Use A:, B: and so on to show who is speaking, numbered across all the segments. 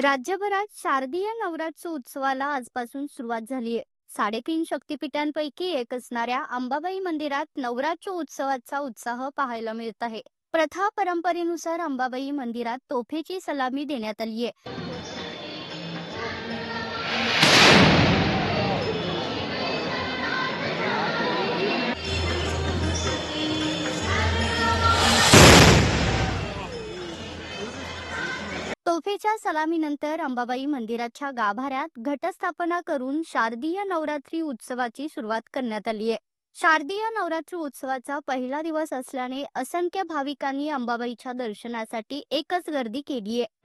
A: राज्यभरात शारदीय नवरात्र उत्सवाला आजपासून सुरुवात झाली आहे। 3.5 शक्तिपीठांपैकी एक असणाऱ्या अंबाबाई मंदिरात नवरात्र उत्सवाचा उत्साह पाहायला मिळत आहे। प्रथा परंपरेनुसार अंबाबाई मंदिरात तोफेची सलामी देण्यात आली आहे। तोफेच्या सलामीनंतर अंबाबाई मंदिराच्या गाभाऱ्यात घटस्थापना करून शारदीय नवरात्री उत्सवाची सुरुवात करण्यात आली आहे। शारदीय नवरात्री उत्सवाचा पहिला दिवस असल्याने असंख्य भाविकांनी अंबाबाईच्या दर्शनासाठी एकच गर्दी केली आहे।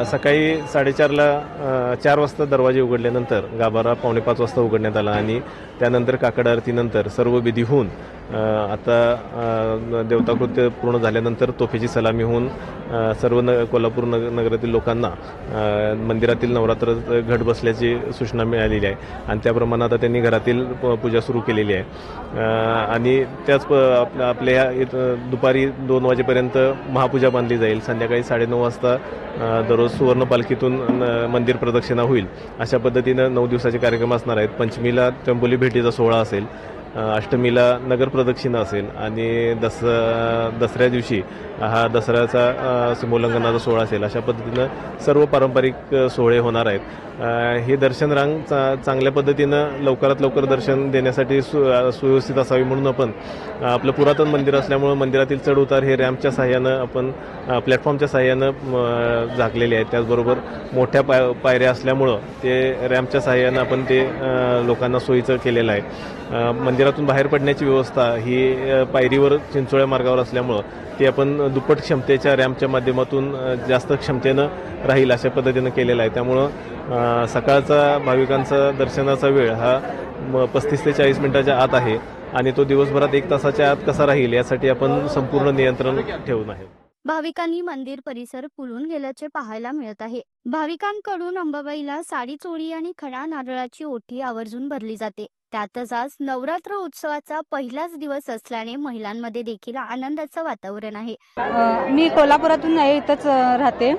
B: सकाळी 4:30ला 4 वाजता दरवाजे उघडल्यानंतर गाभारा 4:45 वाजता उघडण्यात आला आणि त्यानंतर काकड आरतीनंतर सर्व विधी होऊन आता देवताकृत्य पूर्ण झाल्यानंतर तोफेची सलामी होऊन सर्व कोल्हापूर नगरातील लोकांना मंदिरातील नवरात्र घट बसल्याची सूचना मिळालेली आहे आणि त्याप्रमाणे आता त्यांनी घरातील पूजा सुरू केलेली आहे आणि त्याच आपल्या दुपारी 2 वाजेपर्यंत महापूजा बांधली जाईल। संध्याकाळी 9:30 वाजता दररोज सुवर्ण पालखीतून मंदिर प्रदक्षिणा होईल। अशा पद्धतीनं 9 दिवसाचे कार्यक्रम असणार आहेत। पंचमीला त्र्यंबोली भेटीचा सोहळा असेल, अष्टमीला नगर प्रदक्षिणा असेल आणि दसऱ्या दिवशी हा दसऱ्याचा सीमोल्लंघनाचा सोहळा असेल। अशा पद्धतीनं सर्व पारंपरिक सोहळे होणार आहेत। हे दर्शन रांग चांगल्या पद्धतीनं लवकरात लवकर दर्शन देण्यासाठी सुव्यवस्थित असावी म्हणून आपण आपलं पुरातन मंदिर असल्यामुळं मंदिरातील चढ उतार हे रॅम्पच्या सहाय्यानं आपण प्लॅटफॉर्मच्या सहाय्यानं झाकलेले आहेत। त्याचबरोबर मोठ्या पायऱ्या असल्यामुळं ते रॅम्पच्या सहाय्यानं आपण ते लोकांना सोयीचं केलेलं आहे। मंदिरातून बाहेर पडण्याची व्यवस्था ही पायरीवर चिंचोळ्या मार्गावर असल्यामुळं ते आपण दुप्पट क्षमतेच्या रॅम्पच्या माध्यमातून जास्त क्षमतेनं राहील अशा पद्धतीनं केलेलं आहे। त्यामुळं सकाळचा भाविकांचा दर्शनाचा वेळ हा 35 ते 40 मिनिटाच्या आत आहे आणि तो दिवसभरात 1 तासाच्या आत कसा राहील यासाठी आपण संपूर्ण नियंत्रण ठेवून आहे।
A: भाविकांनी मंदिर परिसर फुलून गेल्याचे पाहायला मिळत आहे। भाविकांकडून अंबाबाईला साडी चोळी आणि खडा नारळाची ओटी आवर्जून भरली जाते। त्यातच आज नवरात्र उत्सवाचा पहिलाच दिवस असल्याने महिलांमध्ये देखील आनंदाचं वातावरण आहे।
C: मी कोल्हापुरातून आहे, इथंच राहते।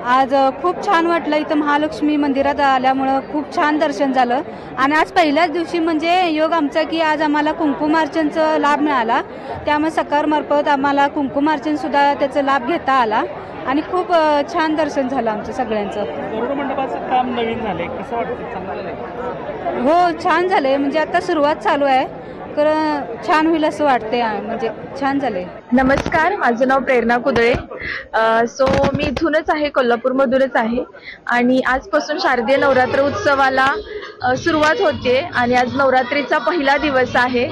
C: आज खूप छान वाटलं, इथं महालक्ष्मी मंदिरात आल्यामुळं खूप छान दर्शन झालं आणि आज पहिल्याच दिवशी म्हणजे योग आमचा की आज आम्हाला कुंकुमार्चनचा लाभ मिळाला। त्यामुळे सकारमार्फत आम्हाला कुंकुमार्चन सुद्धा त्याचा लाभ घेता आला आणि खूप छान दर्शन झालं आमचं सगळ्यांचं।
D: गरुड मंडपाचं काम नवीन झालंय, कसं वाटतं? चांगलं झालंय?
C: हो, छान झालंय, म्हणजे आता सुरुवात चालू आहे, तर छान होईल असं वाटतंय, म्हणजे छान झालंय।
E: नमस्कार, माझं नाव प्रेरणा कुदळे। मी इथूनच आहे, कोल्हापूरमधूनच आहे आणि आजपासून शारदीय नवरात्र उत्सवाला सुरुवात होते आणि आज नवरात्रीचा पहिला दिवस आहे।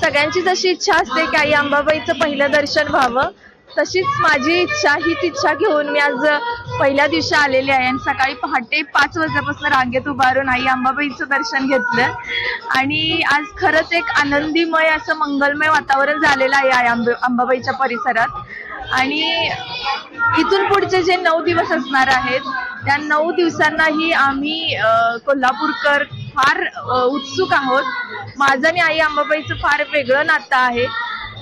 E: सगळ्यांची जशी इच्छा असते की आई अंबाबाईचं पहिलं दर्शन व्हावं, तशीच माझी इच्छा, हीच इच्छा घेऊन मी आज पहिल्या दिवशी आलेले आहे आणि सकाळी पहाटे 5 वाजल्यापासून रांगेत उभारून आई अंबाबाईचं दर्शन घेतलं आणि आज खरंच एक आनंदीमय असं मंगलमय वातावरण झालेलं आहे अंबाबाईच्या परिसरात आणि इथून पुढचे जे 9 दिवस असणार आहेत त्या 9 दिवसांनाही आम्ही कोल्हापूरकर फार उत्सुक आहोत. माझं आणि आई अंबाबाईचं फार वेगळं नातं आहे.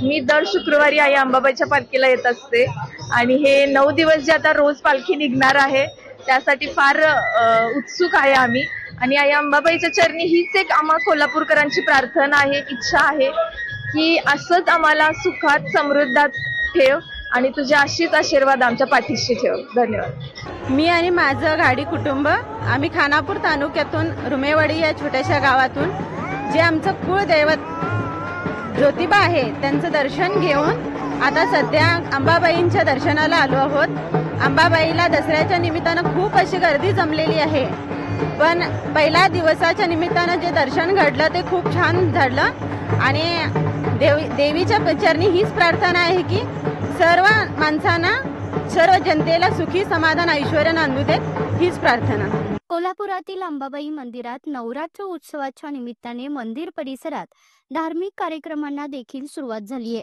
E: मी दर शुक्रवारी आई अंबाबाईच्या पालखीला येत असते आणि हे 9 दिवस जे आता रोज पालखी निघणार आहे त्यासाठी फार उत्सुक आहे आम्ही. आणि आई अंबाबाईच्या चरणी हीच एक आम्हा कोल्हापूरकरांची प्रार्थना आहे, इच्छा आहे की असंच आम्हाला सुखात समृद्धात ठेव आणि तुझे अशीच आशीर्वाद आमच्या पाठीशी ठेव. धन्यवाद.
C: मी आणि माझं गाडी कुटुंब आम्ही खानापूर तालुक्यातून रुमेवाडी या छोट्याशा गावातून जे आमचं कुळदैवत ज्योतिबा आहे त्यांचं दर्शन घेऊन आता सध्या अंबाबाईंच्या दर्शनाला आलो आहोत. अंबाबाईला दसऱ्याच्या निमित्तानं खूप अशी गर्दी जमलेली आहे, पण पहिल्या दिवसाच्या निमित्तानं जे दर्शन घडलं ते खूप छान घडलं आणि देवीच्या चरणी हीच प्रार्थना आहे की सर्व माणसांना सर्व जनतेला सुखी समाधान ऐश्वर्य नांदू देत हीच प्रार्थना.
A: कोल्हापुरातील अंबाबाई मंदिरात नवरात्र उत्सवाच्या निमित्ताने मंदिर परिसरात धार्मिक कार्यक्रमांना देखील सुरुवात झाली आहे.